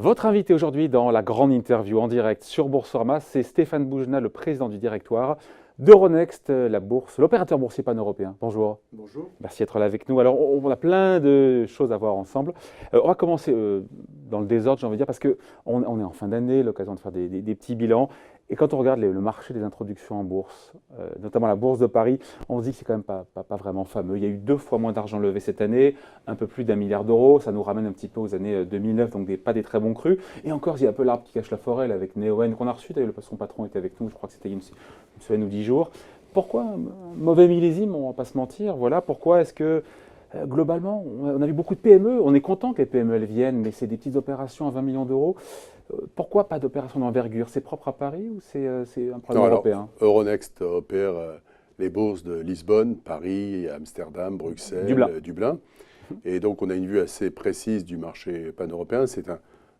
Votre invité aujourd'hui dans la grande interview en direct sur Boursorama, c'est Stéphane Boujna, le président du directoire d'Euronext, la bourse, l'opérateur boursier pan-européen. Bonjour. Bonjour. Merci d'être là avec nous. Alors, on a plein de choses à voir ensemble. On va commencer dans le désordre, j'ai envie de dire, parce qu'on est en fin d'année, l'occasion de faire des petits bilans. Et quand on regarde le marché des introductions en bourse, notamment la bourse de Paris, on se dit que c'est quand même pas vraiment fameux. Il y a eu 2 fois moins d'argent levé cette année, un peu plus d'1 milliard d'euros. Ça nous ramène un petit peu aux années 2009, donc pas des très bons crus. Et encore, il y a un peu l'arbre qui cache la forêt là, avec Neoen qu'on a reçu. D'ailleurs, son patron était avec nous, je crois que c'était une semaine ou 10 jours. Pourquoi un mauvais millésime, on ne va pas se mentir. Voilà, pourquoi est-ce que globalement, on a vu beaucoup de PME, on est content que les PME elles viennent, mais c'est des petites opérations à 20 millions d'euros. Pourquoi pas d'opération d'envergure? C'est propre à Paris ou c'est un problème européen? Euronext opère les bourses de Lisbonne, Paris, Amsterdam, Bruxelles, Dublin. Et donc on a une vue assez précise du marché pan-européen. C'est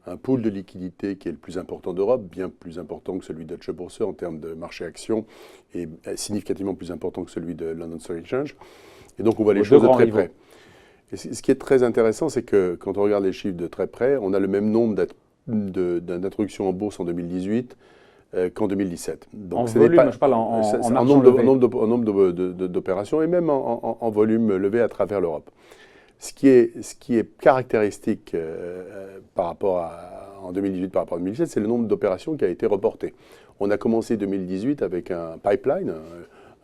un pool de liquidité qui est le plus important d'Europe, bien plus important que celui de Deutsche Börse en termes de marché action et significativement plus important que celui de London Stock Exchange. Et donc on voit les choses de très près. Et ce qui est très intéressant, c'est que quand on regarde les chiffres de très près, on a le même nombre d'introductions en bourse en 2018 qu'en 2017. Donc, en volume, je parle en nombre d'opérations et même en volume levé à travers l'Europe. Ce qui est caractéristique en 2018 par rapport à 2017, c'est le nombre d'opérations qui a été reporté. On a commencé 2018 avec un pipeline,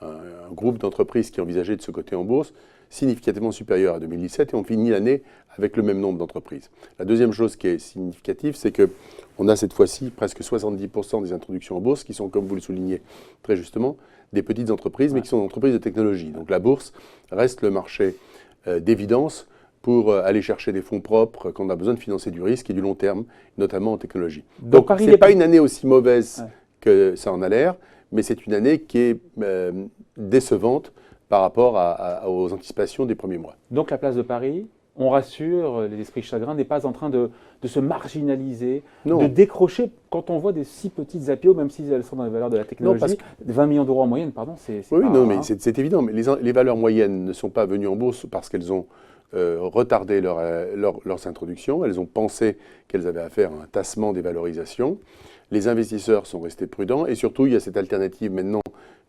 un groupe d'entreprises qui envisageait de se coter en bourse significativement supérieur à 2017 et on finit l'année avec le même nombre d'entreprises. La deuxième chose qui est significative, c'est qu'on a cette fois-ci presque 70% des introductions en bourse qui sont, comme vous le soulignez très justement, des petites entreprises, mais qui sont des entreprises de technologie. Donc la bourse reste le marché d'évidence pour aller chercher des fonds propres quand on a besoin de financer du risque et du long terme, notamment en technologie. Donc ce n'est pas une année aussi mauvaise que ça en a l'air, mais c'est une année qui est décevante par rapport aux anticipations des premiers mois. Donc la place de Paris, on rassure, les esprits chagrins, n'est pas en train de se marginaliser, de décrocher quand on voit des si petites IPO, même si elles sont dans les valeurs de la technologie, 20 millions d'euros en moyenne, pardon, c'est oui, pas, non, mais c'est évident. Mais les valeurs moyennes ne sont pas venues en bourse parce qu'elles ont retardé leurs introductions. Elles ont pensé qu'elles avaient affaire à un tassement des valorisations. Les investisseurs sont restés prudents et surtout, il y a cette alternative maintenant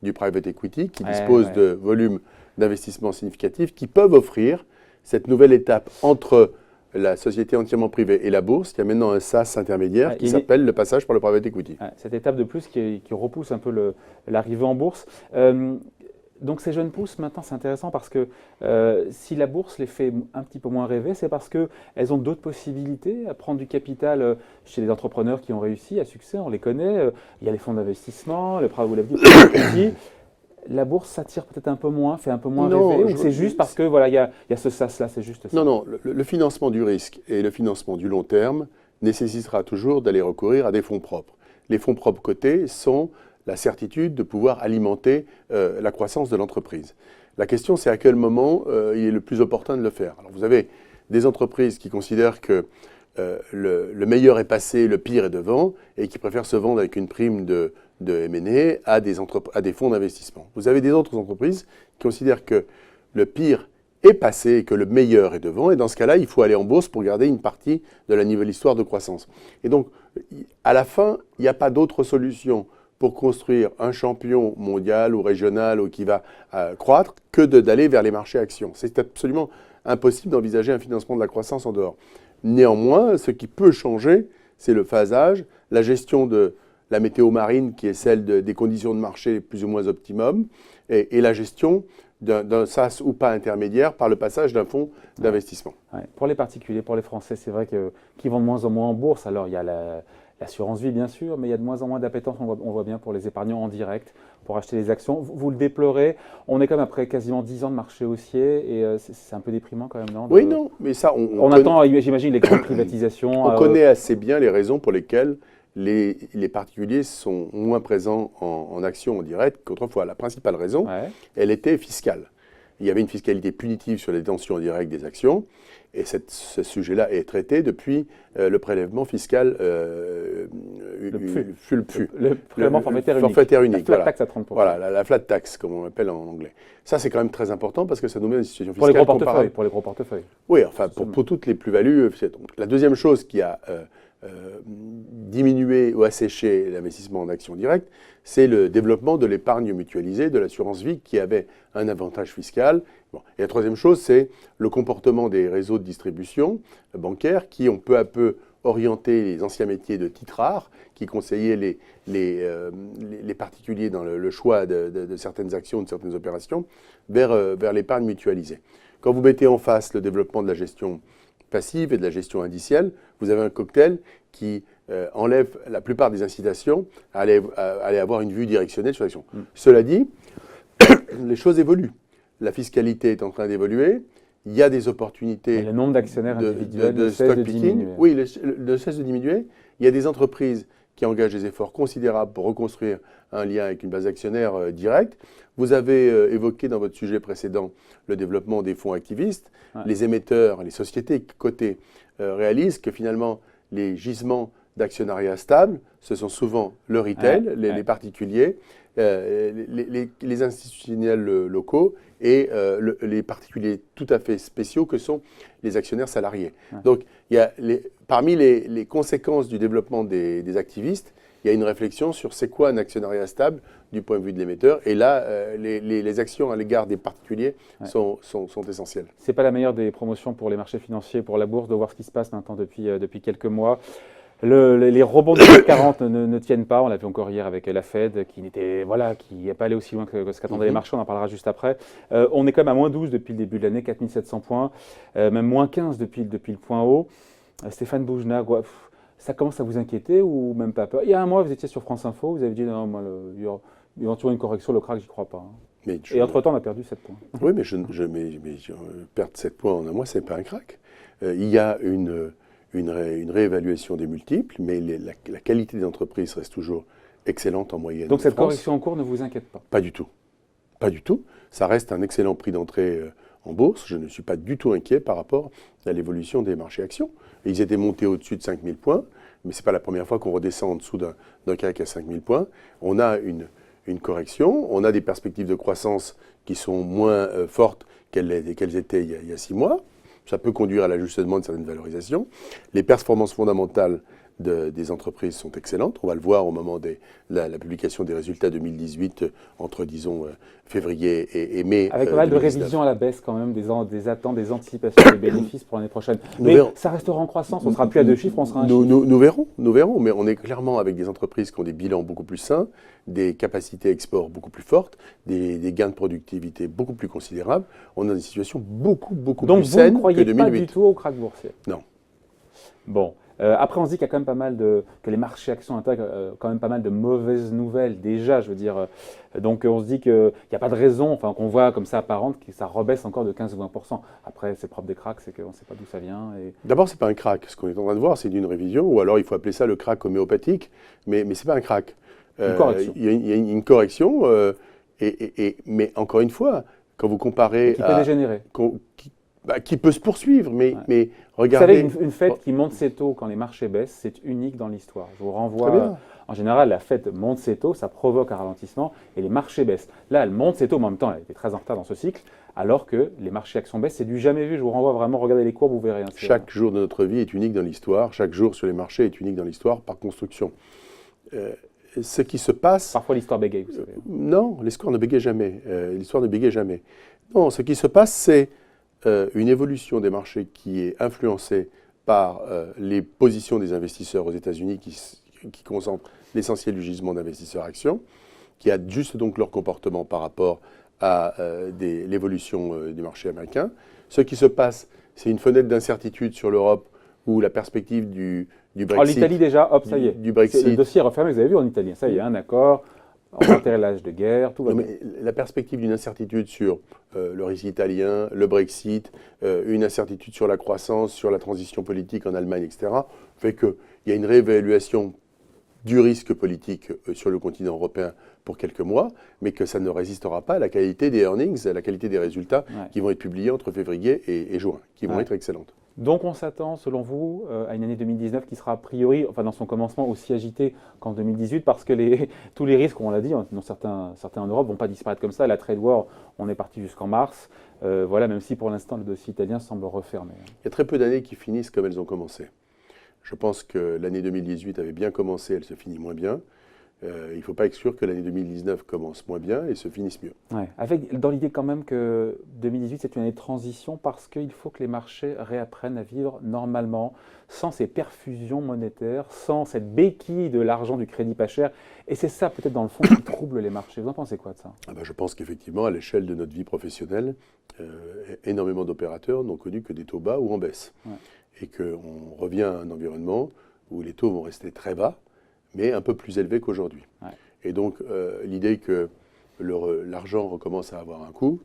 du private equity qui dispose de volumes d'investissement significatifs qui peuvent offrir cette nouvelle étape entre la société entièrement privée et la bourse. Il y a maintenant un sas intermédiaire qui s'appelle le passage par le private equity. Cette étape de plus qui repousse un peu l'arrivée en bourse. Donc ces jeunes pousses, maintenant, c'est intéressant parce que si la bourse les fait un petit peu moins rêver, c'est parce qu'elles ont d'autres possibilités à prendre du capital chez les entrepreneurs qui ont réussi à succès, on les connaît. Il y a les fonds d'investissement, vous l'avez dit, la bourse s'attire peut-être un peu moins, fait un peu moins rêver, ou c'est juste parce que voilà, il y a ce sas-là, c'est juste ça? Non, le financement du risque et le financement du long terme nécessitera toujours d'aller recourir à des fonds propres. Les fonds propres cotés sont la certitude de pouvoir alimenter la croissance de l'entreprise. La question, c'est à quel moment il est le plus opportun de le faire. Alors, vous avez des entreprises qui considèrent que le meilleur est passé, le pire est devant, et qui préfèrent se vendre avec une prime de M&A à des fonds d'investissement. Vous avez des autres entreprises qui considèrent que le pire est passé et que le meilleur est devant, et dans ce cas-là, il faut aller en bourse pour garder une partie de la nouvelle histoire de croissance. Et donc, à la fin, il n'y a pas d'autre solution pour construire un champion mondial ou régional ou qui va croître que d'aller vers les marchés actions. C'est absolument impossible d'envisager un financement de la croissance en dehors. Néanmoins, ce qui peut changer, c'est le phasage, la gestion de la météo marine qui est celle des conditions de marché plus ou moins optimum et la gestion d'un sas ou pas intermédiaire par le passage d'un fonds d'investissement. Pour les particuliers, pour les Français, c'est vrai qu'ils vont de moins en moins en bourse. Alors, il y a l'assurance vie, bien sûr, mais il y a de moins en moins d'appétence, on voit bien, pour les épargnants en direct, pour acheter les actions. Vous le déplorez. On est quand même après quasiment 10 ans de marché haussier et c'est un peu déprimant quand même, non? Oui, non, mais ça, on attend, j'imagine, les grandes privatisations. On connaît assez bien les raisons pour lesquelles les particuliers sont moins présents en actions en direct qu'autrefois. La principale raison, elle était fiscale. Il y avait une fiscalité punitive sur les détentions en direct des actions. Et ce sujet-là est traité depuis le prélèvement fiscal FULPU. Le prélèvement forfaitaire unique. La flat tax à 30%. Voilà, la flat tax, comme on l'appelle en anglais. Ça, c'est quand même très important parce que ça nous met dans une situation fiscale pour les gros portefeuilles. Oui, enfin, pour toutes les plus-values. La deuxième chose qui a diminuer ou assécher l'investissement en actions directes, c'est le développement de l'épargne mutualisée, de l'assurance vie, qui avait un avantage fiscal. Bon. Et la troisième chose, c'est le comportement des réseaux de distribution bancaire qui ont peu à peu orienté les anciens métiers de titrards, qui conseillaient les particuliers dans le choix de certaines actions, de certaines opérations, vers l'épargne mutualisée. Quand vous mettez en face le développement de la gestion passive et de la gestion indicielle, vous avez un cocktail qui enlève la plupart des incitations à aller avoir une vue directionnelle sur l'action. Cela dit, les choses évoluent. La fiscalité est en train d'évoluer. Il y a des opportunités. Et le nombre d'actionnaires individuels de cesse stock de picking. diminuer. Oui, ne cesse de diminuer. Il y a des entreprises qui engagent des efforts considérables pour reconstruire un lien avec une base d'actionnaires directe. Vous avez évoqué dans votre sujet précédent le développement des fonds activistes. Ouais. Les émetteurs, les sociétés cotées réalisent que finalement, les gisements d'actionnariat stable, ce sont souvent le retail, les particuliers, les institutionnels locaux et les particuliers tout à fait spéciaux que sont les actionnaires salariés. Ouais. Donc, il y a parmi les conséquences du développement des activistes, il y a une réflexion sur c'est quoi un actionnariat stable du point de vue de l'émetteur. Et là, les actions à l'égard des particuliers sont essentielles. Ce n'est pas la meilleure des promotions pour les marchés financiers, pour la bourse, de voir ce qui se passe maintenant depuis quelques mois. Les rebonds du CAC 40 ne tiennent pas. On l'a vu encore hier avec la Fed qui n'est pas allé aussi loin que ce qu'attendaient les marchés. On en parlera juste après. On est quand même à moins 12 depuis le début de l'année, 4700 points, même moins 15 depuis le point haut. Stéphane Boujnah, ça commence à vous inquiéter ou même pas peur? Il y a un mois, vous étiez sur France Info, vous avez dit non, il y aura toujours une correction, le crack, j'y crois pas. Et entre-temps, on a perdu 7 points. Oui, mais perdre 7 points en un mois, ce n'est pas un crack. Il y a une réévaluation des multiples, mais la qualité des entreprises reste toujours excellente en moyenne. Donc cette correction en cours ne vous inquiète pas? Pas du tout. Pas du tout. Ça reste un excellent prix d'entrée en bourse. Je ne suis pas du tout inquiet par rapport à l'évolution des marchés actions. Ils étaient montés au-dessus de 5000 points, mais ce n'est pas la première fois qu'on redescend en dessous d'un CAC à 5000 points. On a une correction, on a des perspectives de croissance qui sont moins fortes qu'elles étaient il y a 6 mois. Ça peut conduire à l'ajustement de certaines valorisations. Les performances fondamentales des entreprises sont excellentes. On va le voir au moment de la publication des résultats 2018 entre, disons, février et mai. Avec pas mal de révisions à la baisse quand même, des attentes, des anticipations des bénéfices pour l'année prochaine. Mais ça restera en croissance, on ne sera plus à 2 chiffres, on sera à 1 chiffre. Nous verrons, mais on est clairement avec des entreprises qui ont des bilans beaucoup plus sains, des capacités export beaucoup plus fortes, des gains de productivité beaucoup plus considérables. On a une situation beaucoup plus saine que 2008. Donc vous ne croyez pas du tout au krach boursier? Non. Bon. Après, on se dit qu'il y a quand même que les marchés actions intègrent quand même pas mal de mauvaises nouvelles déjà, je veux dire. Donc on se dit qu'il n'y a pas de raison, enfin qu'on voit comme ça apparente, que ça rebaisse encore de 15 ou 20%. Après, c'est propre des cracks, c'est qu'on ne sait pas d'où ça vient. D'abord, ce n'est pas un crack. Ce qu'on est en train de voir, c'est d'une révision, ou alors il faut appeler ça le crack homéopathique, mais ce n'est pas un crack. Une correction. Il y a une correction, mais encore une fois, quand vous comparez qui peut dégénérer. Qui peut se poursuivre, mais regardez... Vous savez, une Fed qui monte ses taux quand les marchés baissent, c'est unique dans l'histoire. Je vous renvoie... En général, la Fed monte ses taux, ça provoque un ralentissement et les marchés baissent. Là, elle monte ses taux, mais en même temps, elle était très en retard dans ce cycle, alors que les marchés actions baissent. C'est du jamais vu. Je vous renvoie vraiment, regardez les courbes, vous verrez. Chaque jour de notre vie est unique dans l'histoire. Chaque jour sur les marchés est unique dans l'histoire par construction. Ce qui se passe... Parfois, l'histoire bégaye, vous savez. Non, l'histoire ne bégaye jamais. L'histoire ne bégaye jamais. Non, ce qui se passe, c'est une évolution des marchés qui est influencée par les positions des investisseurs aux États-Unis qui concentrent l'essentiel du gisement d'investisseurs actions, qui ajustent donc leur comportement par rapport à l'évolution du marché américain. Ce qui se passe, c'est une fenêtre d'incertitude sur l'Europe où la perspective du Brexit... En l'Italie déjà, hop, ça y est. Du Brexit. Le dossier est refermé, vous avez vu en Italie. Ça y est, un accord, on va enterrer l'âge de guerre, tout va bien. Mais la perspective d'une incertitude sur le risque italien, le Brexit, une incertitude sur la croissance, sur la transition politique en Allemagne, etc., fait qu'il y a une réévaluation du risque politique sur le continent européen pour quelques mois, mais que ça ne résistera pas à la qualité des earnings, à la qualité des résultats qui vont être publiés entre février et juin, qui vont être excellentes. Donc on s'attend, selon vous, à une année 2019 qui sera a priori, enfin dans son commencement, aussi agitée qu'en 2018, parce que tous les risques, on l'a dit, dont certains en Europe, ne vont pas disparaître comme ça. La trade war, on est parti jusqu'en mars. Voilà, même si pour l'instant le dossier italien semble refermé. Il y a très peu d'années qui finissent comme elles ont commencé. Je pense que l'année 2018 avait bien commencé, elle se finit moins bien. Il ne faut pas exclure que l'année 2019 commence moins bien et se finisse mieux. Ouais. Avec dans l'idée quand même que 2018 c'est une année de transition parce qu'il faut que les marchés réapprennent à vivre normalement, sans ces perfusions monétaires, sans cette béquille de l'argent du crédit pas cher. Et c'est ça peut-être dans le fond qui trouble les marchés. Vous en pensez quoi de ça? Je pense qu'effectivement, à l'échelle de notre vie professionnelle, énormément d'opérateurs n'ont connu que des taux bas ou en baisse. Ouais. Et qu'on revient à un environnement où les taux vont rester très bas, mais un peu plus élevés qu'aujourd'hui. Ouais. Et donc, l'idée que l'argent recommence à avoir un coût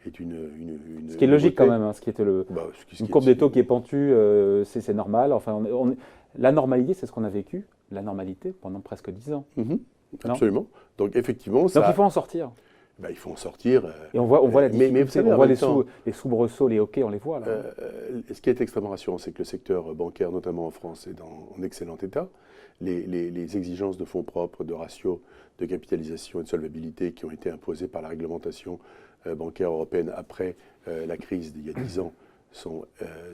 est ce qui est logique quand même, hein, ce qui était une courbe des taux qui est pentue, c'est normal. Enfin, la normalité, c'est ce qu'on a vécu, la normalité, pendant presque 10 ans. Absolument. Donc, effectivement, donc il faut en sortir. Il faut en sortir. Et on voit la difficulté, mais vous savez, on voit les soubresauts, les hoquets, on les voit là. Ce qui est extrêmement rassurant, c'est que le secteur bancaire, notamment en France, est en excellent état. Les exigences de fonds propres, de ratio, de capitalisation et de solvabilité qui ont été imposées par la réglementation bancaire européenne après la crise d'il y a 10 ans sont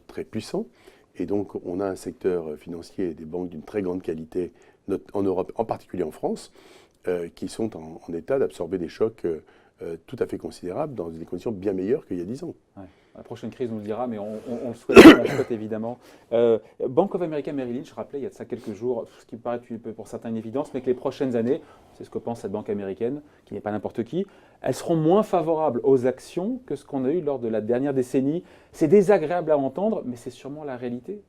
très puissants. Et donc, on a un secteur financier et des banques d'une très grande qualité en Europe, en particulier en France, qui sont en état d'absorber des chocs tout à fait considérables dans des conditions bien meilleures qu'il y a 10 ans. Ouais. La prochaine crise nous le dira, mais on le souhaite évidemment. Bank of America Merrill Lynch, je rappelais il y a de ça quelques jours, ce qui me paraît pour certains une évidence, mais que les prochaines années, c'est ce que pense cette banque américaine, qui n'est pas n'importe qui, elles seront moins favorables aux actions que ce qu'on a eu lors de la dernière décennie. C'est désagréable à entendre, mais c'est sûrement la réalité.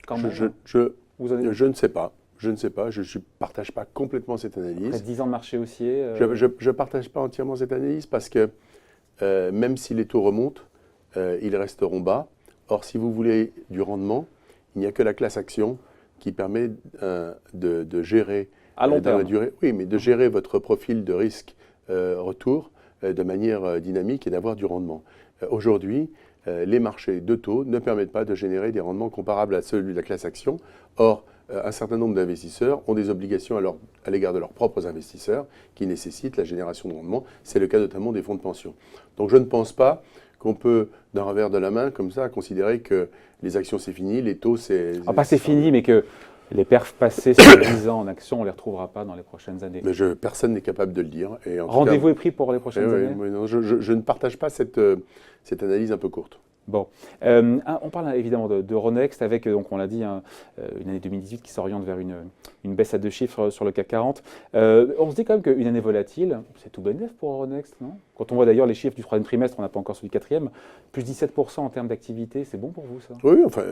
Quand même. Je ne sais pas. Je ne sais pas, je ne partage pas complètement cette analyse. Après 10 ans de marché haussier. Je ne partage pas entièrement cette analyse parce que même si les taux remontent, ils resteront bas. Or, si vous voulez du rendement, il n'y a que la classe action qui permet de gérer à long terme. La durée, oui, mais de gérer votre profil de risque retour de manière dynamique et d'avoir du rendement. Aujourd'hui, les marchés de taux ne permettent pas de générer des rendements comparables à ceux de la classe action. Or, un certain nombre d'investisseurs ont des obligations à l'égard de leurs propres investisseurs qui nécessitent la génération de rendement. C'est le cas notamment des fonds de pension. Donc je ne pense pas qu'on peut, d'un revers de la main, comme ça, considérer que les actions c'est fini, les taux c'est... Pas c'est fini, mais que les perfs passés sur 10 ans en actions, on ne les retrouvera pas dans les prochaines années. Mais personne n'est capable de le dire. Rendez-vous est pris pour les prochaines années. Non, je ne partage pas cette analyse un peu courte. Bon, on parle évidemment d'Euronext avec, donc on l'a dit, une année 2018 qui s'oriente vers une baisse à 2 chiffres sur le CAC 40. On se dit quand même qu'une année volatile, c'est tout bénef pour Euronext, non? Quand on voit d'ailleurs les chiffres du 3e trimestre, on n'a pas encore celui du 4e, plus 17% en termes d'activité, c'est bon pour vous ça? Oui, enfin,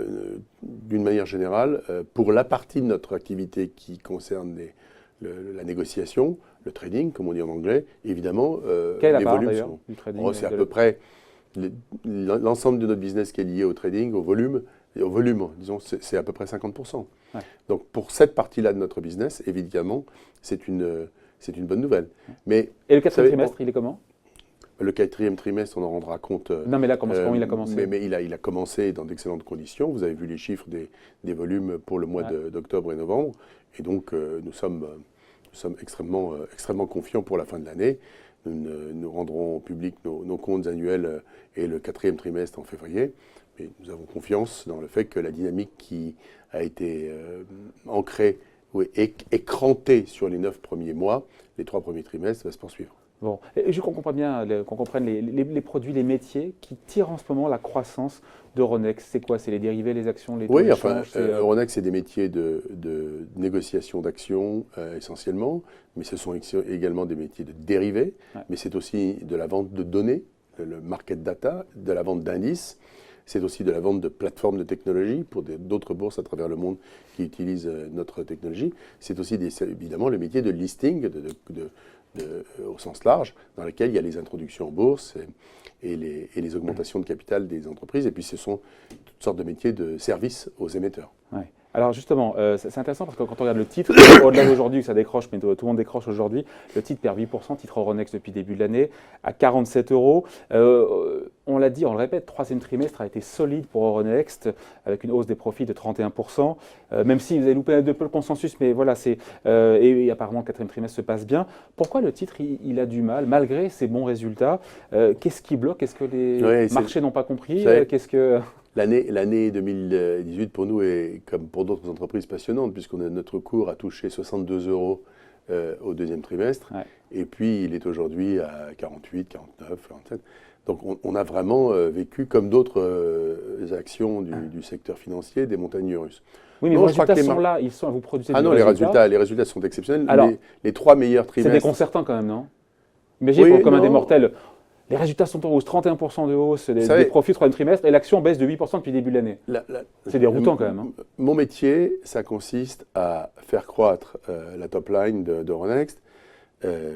d'une manière générale, pour la partie de notre activité qui concerne la négociation, le trading, comme on dit en anglais, évidemment, les volumes sont... du trading, c'est à peu près... L'ensemble de notre business qui est lié au trading, au volume, disons, c'est à peu près 50%. Ouais. Donc pour cette partie-là de notre business, évidemment, c'est une bonne nouvelle. Mais, et le 4e trimestre, il est comment? Le 4e trimestre, on en rendra compte. Non, mais là, comment il a commencé? Mais il a commencé dans d'excellentes conditions. Vous avez vu les chiffres des volumes pour le mois d'octobre et novembre. Et donc, nous sommes extrêmement confiants pour la fin de l'année. Nous rendrons public nos comptes annuels et le 4e trimestre en février. Mais nous avons confiance dans le fait que la dynamique qui a été ancrée et écrantée sur les 9 premiers mois, les 3 premiers trimestres, va se poursuivre. Bon, et je comprends bien qu'on comprenne les produits, les métiers qui tirent en ce moment la croissance d'Euronext. C'est quoi? C'est les dérivés, les actions, les taux d'échange? Euronext, c'est des métiers de négociation d'actions essentiellement, mais ce sont également des métiers de dérivés, mais c'est aussi de la vente de données, le market data, de la vente d'indices. C'est aussi de la vente de plateformes de technologie pour d'autres bourses à travers le monde qui utilisent notre technologie. C'est aussi évidemment le métier de listing, au sens large, dans lequel il y a les introductions en bourse et les augmentations de capital des entreprises. Et puis ce sont toutes sortes de métiers de services aux émetteurs. Ouais. Alors justement, c'est intéressant parce que quand on regarde le titre, au-delà d'aujourd'hui, ça décroche, mais tout le monde décroche aujourd'hui, le titre perd 8%, titre Euronext depuis le début de l'année, à 47 €. On l'a dit, on le répète, 3e trimestre a été solide pour Euronext, avec une hausse des profits de 31%, même si vous avez loupé un peu le consensus, mais voilà, et apparemment le 4e trimestre se passe bien. Pourquoi le titre, il a du mal, malgré ses bons résultats? Qu'est-ce qui bloque? Est-ce que les marchés n'ont pas compris? L'année 2018 pour nous est, comme pour d'autres entreprises, passionnante, notre cours a touché 62 euros au deuxième trimestre, Ouais. et puis il est aujourd'hui à 48, 49, 47. Donc on a vraiment vécu, comme d'autres actions du secteur financier, des montagnes russes. Oui, mais Non, vos je crois résultats que sont là, vous produisez Ah des non, résultats. les résultats sont exceptionnels. Alors, Les 3 meilleurs C'est trimestres. déconcertant quand même, non? Imaginez pour Oui, le commun des non. mortels, les résultats sont en hausse, 31% de hausse Vous des savez, profits au troisième trimestre, et l'action baisse de 8% depuis le début de l'année. C'est déroutant quand même. Hein. Mon métier, ça consiste à faire croître la top line d'Euronext,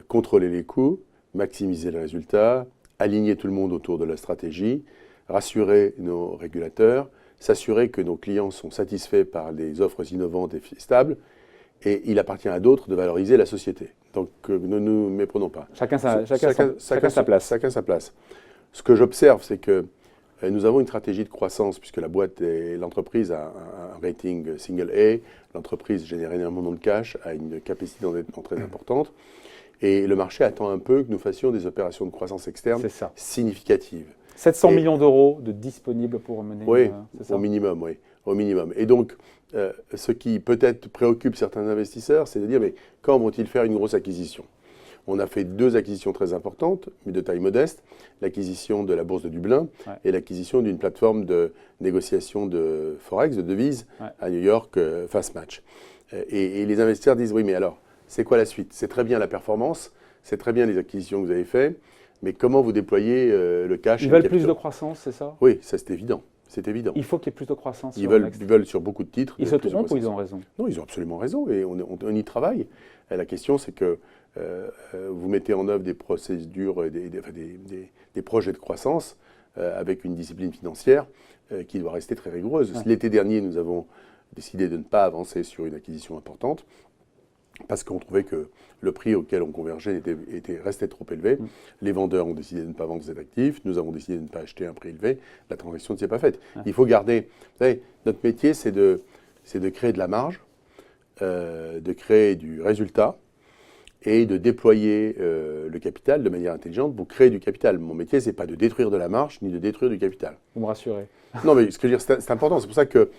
contrôler les coûts, maximiser le résultat, aligner tout le monde autour de la stratégie, rassurer nos régulateurs, s'assurer que nos clients sont satisfaits par des offres innovantes et stables, et il appartient à d'autres de valoriser la société. Donc ne nous méprenons pas. Chacun sa place. Chacun sa place. Ce que j'observe, c'est que nous avons une stratégie de croissance, puisque l'entreprise a un rating single A, l'entreprise génère énormément de cash, a une capacité d'endettement très importante, et le marché attend un peu que nous fassions des opérations de croissance externe significatives. 700 millions d'euros de disponibles pour mener. Oui, c'est ça? au minimum, oui. Au minimum. Et donc, ce qui peut-être préoccupe certains investisseurs, c'est de dire, mais quand vont-ils faire une grosse acquisition? On a fait 2 acquisitions très importantes, mais de taille modeste, l'acquisition de la Bourse de Dublin et l'acquisition d'une plateforme de négociation de Forex, de devises, à New York, Fastmatch. Et les investisseurs disent, oui, mais alors, c'est quoi la suite? C'est très bien la performance, c'est très bien les acquisitions que vous avez faites, mais comment vous déployez le cash? Ils veulent plus de croissance, c'est ça? Oui, ça c'est évident. C'est évident. Il faut qu'il y ait plus de croissance. Ils veulent sur beaucoup de titres. Ils se trompent ou ils ont raison? Non, ils ont absolument raison et on y travaille. Et la question, c'est que vous mettez en œuvre des procédures, des projets de croissance avec une discipline financière qui doit rester très rigoureuse. Ouais. L'été dernier, nous avons décidé de ne pas avancer sur une acquisition importante parce qu'on trouvait que le prix auquel on convergeait restait trop élevé. Les vendeurs ont décidé de ne pas vendre cet actif. Nous avons décidé de ne pas acheter à un prix élevé. La transaction ne s'est pas faite. Il faut garder... Vous savez, notre métier, c'est de créer de la marge, de créer du résultat et de déployer le capital de manière intelligente pour créer du capital. Mon métier, ce n'est pas de détruire de la marge ni de détruire du capital. Vous me rassurez. Non, mais ce que je veux dire, c'est important. C'est pour ça que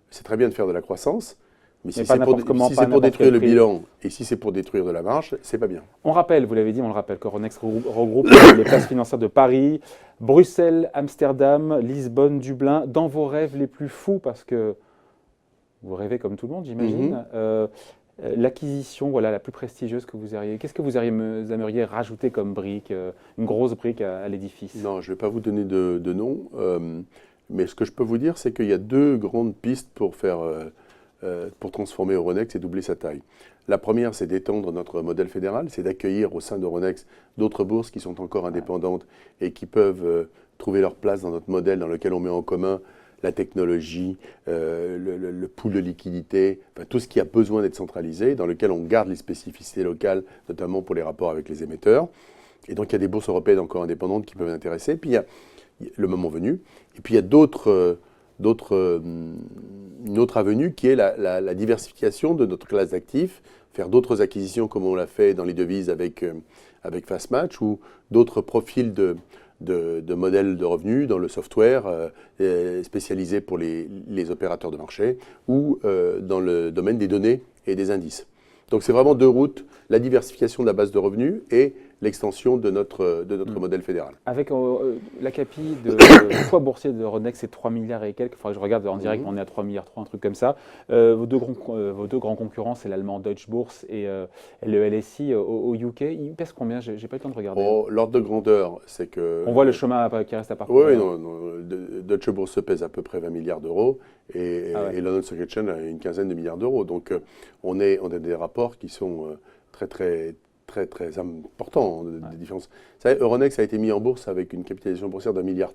c'est très bien de faire de la croissance. Mais si c'est pour détruire le bilan et si c'est pour détruire de la marge, c'est pas bien. On rappelle, vous l'avez dit, on le rappelle, qu'Euronext regroupe les places financières de Paris, Bruxelles, Amsterdam, Lisbonne, Dublin, dans vos rêves les plus fous, parce que vous rêvez comme tout le monde, j'imagine. L'acquisition, voilà, la plus prestigieuse que vous auriez. Qu'est-ce que vous aimeriez rajouter comme brique, une grosse brique à l'édifice? Non, je ne vais pas vous donner de nom, mais ce que je peux vous dire, c'est qu'il y a 2 grandes pistes pour transformer Euronext et doubler sa taille. La première, c'est d'étendre notre modèle fédéral, c'est d'accueillir au sein d'Euronext d'autres bourses qui sont encore indépendantes et qui peuvent trouver leur place dans notre modèle dans lequel on met en commun la technologie, le pool de liquidité, enfin, tout ce qui a besoin d'être centralisé, dans lequel on garde les spécificités locales, notamment pour les rapports avec les émetteurs. Et donc, il y a des bourses européennes encore indépendantes qui peuvent intéresser. Puis, il y a le moment venu. Et puis, il y a une autre avenue qui est la diversification de notre classe d'actifs, faire d'autres acquisitions comme on l'a fait dans les devises avec Fastmatch ou d'autres profils de modèles de revenus dans le software spécialisé pour les opérateurs de marché ou dans le domaine des données et des indices. Donc c'est vraiment 2 routes, la diversification de la base de revenus et l'extension de notre modèle fédéral. Avec la capi de poids boursier de Euronext, c'est 3 milliards et quelques. Il faudrait que je regarde en direct, on est à 3 milliards 3, un truc comme ça. Vos deux grands concurrents, c'est l'allemand Deutsche Börse et le LSI au UK. Ils pèsent combien? J'ai pas eu le temps de regarder. L'ordre de grandeur, c'est que... On voit le chemin qui reste à parcourir. Oui, non, Deutsche Börse pèse à peu près 20 milliards d'euros et London Stock Exchange a une quinzaine de milliards d'euros. Donc on a des rapports qui sont très important de différence. Vous savez, Euronext a été mis en bourse avec une capitalisation boursière d'1,3 milliard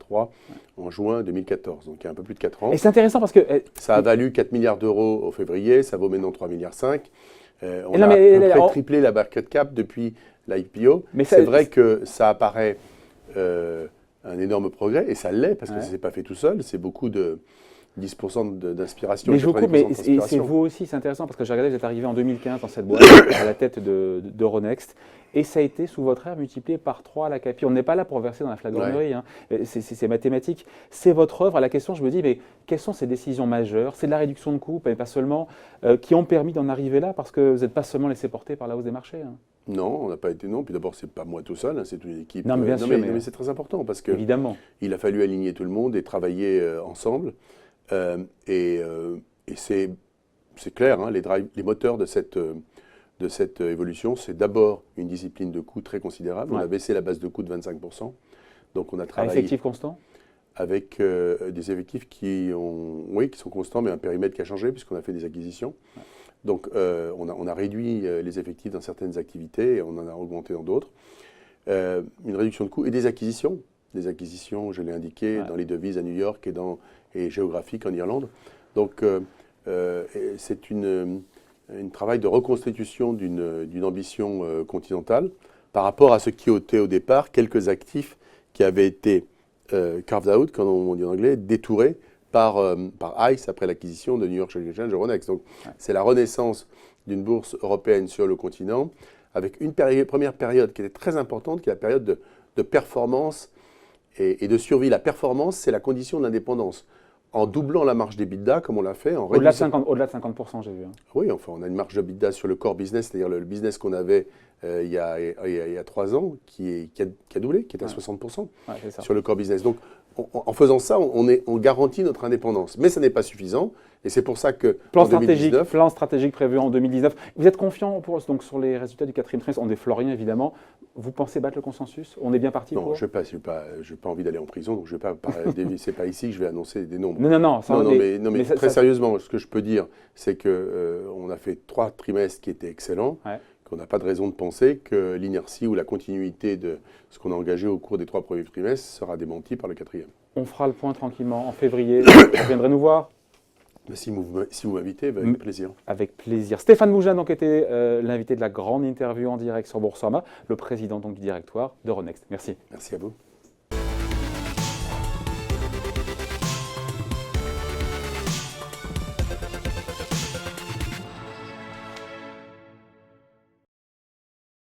en juin 2014, donc il y a un peu plus de 4 ans. Et c'est intéressant parce que... ça a valu 4 milliards d'euros au février, ça vaut maintenant 3,5 milliards. On a à peu près triplé la market cap depuis l'IPO. C'est vrai que ça apparaît un énorme progrès, et ça l'est, parce que ça ne s'est pas fait tout seul, c'est beaucoup de 10% d'inspiration. Mais je vous coupe, mais et c'est d'inspiration. vous aussi, c'est intéressant parce que j'ai regardé, vous êtes arrivé en 2015 dans cette boîte à la tête d'Euronext et ça a été sous votre ère multiplié par 3 à la CAPI. On n'est pas là pour verser dans la flagornerie, hein. C'est mathématique. C'est votre œuvre. À la question, je me dis, mais quelles sont ces décisions majeures? C'est de la réduction de coûts, mais pas seulement, qui ont permis d'en arriver là parce que vous n'êtes pas seulement laissé porter par la hausse des marchés, hein. Non, on n'a pas été non. Puis d'abord, c'est pas moi tout seul, hein, c'est une équipe. Non, mais bien sûr, mais c'est très important parce que évidemment. il a fallu aligner tout le monde et travailler ensemble. Et c'est clair, hein, les moteurs de cette évolution, c'est d'abord une discipline de coûts très considérable. Ouais. On a baissé la base de coûts de 25%. Donc on a À travaillé effectif constant? avec des effectifs qui sont constants, mais un périmètre qui a changé puisqu'on a fait des acquisitions. Ouais. Donc on a réduit les effectifs dans certaines activités et on en a augmenté dans d'autres. Une réduction de coûts et des acquisitions. Des acquisitions, je l'ai indiqué, dans les devises à New York et géographiques en Irlande. Donc c'est un travail de reconstitution d'une ambition continentale par rapport à ce qui était au départ quelques actifs qui avaient été carved out, comme on dit en anglais, détourés par ICE après l'acquisition de New York Stock Exchange Euronext. Donc c'est la renaissance d'une bourse européenne sur le continent avec une première période qui était très importante, qui est la période de performance et de survie. La performance, c'est la condition de l'indépendance. En doublant la marge d'EBITDA, comme on l'a fait, en Au-delà de réduisant... 50%, j'ai vu, hein. Oui, enfin, on a une marge d'EBITDA sur le core business, c'est-à-dire le business qu'on avait il y a 3 ans, qui a doublé, qui est à 60% C'est ça. sur le core business. Donc, en faisant ça, on garantit notre indépendance. Mais ça n'est pas suffisant. Et c'est pour ça que Plan en 2019, stratégique prévu en 2019. Vous êtes confiant donc, sur les résultats du 4e trimestre? On est florien, évidemment. Vous pensez battre le consensus? On est bien parti non, pour? je n'ai pas envie d'aller en prison, donc je vais pas c'est pas ici que je vais annoncer des nombres. Non. Mais très sérieusement, ce que je peux dire, c'est qu'on a fait 3 trimestres qui étaient excellents, qu'on n'a pas de raison de penser que l'inertie ou la continuité de ce qu'on a engagé au cours des 3 premiers trimestres sera démentie par le 4e. On fera le point tranquillement en février. Vous viendrez nous voir? Si vous m'invitez, avec plaisir. Avec plaisir. Stéphane Mougin donc, était l'invité de la grande interview en direct sur Boursorama, le président donc, du directoire d'Euronext. Merci. Merci à vous.